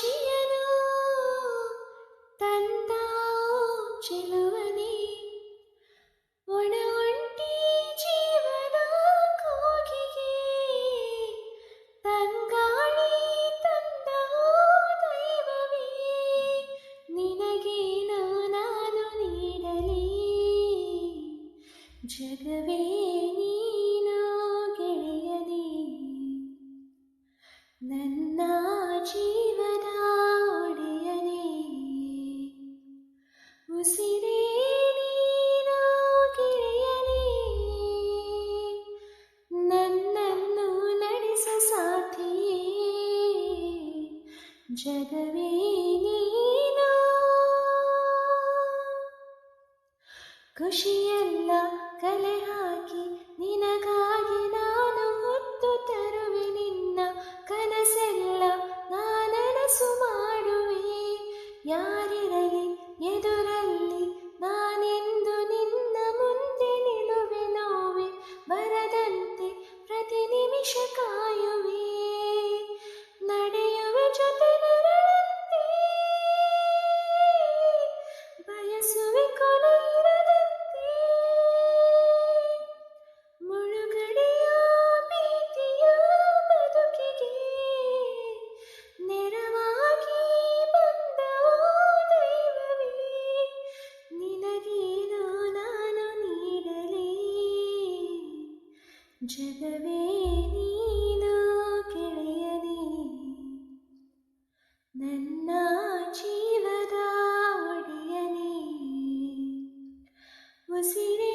ಖುಷಿಯನು ತಂದ ಚೆಲುವನೇ ಒಣ ಒಂಟಿ ಜೀವನ ಕೋಗಿಗೆ ತಂಗಾಳಿ ತಂದ ದೈವವೇ ನಿನಗೇನು ನಾನು ನೀಡಲಿ ಜಗವೇ ನೀನು ಗೆಳೆಯನೇ ನನ್ನ ಜೀವದ ಒಡೆಯನೇ ಉಸಿರೇ ನೀನು ಗೆಳೆಯನೇ ನನ್ನನ್ನು ನಡೆಸೋ ಸಾಥಿಯೇ ಜಗವೇ ನೀನು ಖುಷಿಯೆಲ್ಲ ಕಲೆ ಹಾಕಿ ನಿನಗಾಗಿ ನಾನು ಹೊತ್ತು ತರುವೆ ನಿನ್ನ ಕನಸೆಲ್ಲ ನಾನನಸು ಮಾಡುವೆ ಯಾರಿರಲಿ ಎದುರಲ್ಲಿ ನಾನೆಂದು ನಿನ್ನ ಮುಂದೆ ನಿಲ್ಲುವೆ ನೋವೆ ಬರದಂತೆ ಪ್ರತಿ ನಿಮಿಷ ಕಾಯುವೆ ನಡೆಯುವೆ ಜೊತೆ ನೆರಳಂತೆ ಬಯಸುವೆ ಕೊನೆ ಇರದಂತೆ ಮುಳುಗಡೆಯ ಪ್ರೀತಿಯ ಬದುಕಿಗೆ ನೆರವಾಗಿ ಬಂದ ದೈವವೇ ನಿನಗೇನು ನಾನು ನೀಡಲಿ ಜಗವೇ ನೀನು ಗೆಳೆಯನೇ ನನ್ನ ಜೀವದ ಒಡೆಯನೇ ಉಸಿರೇ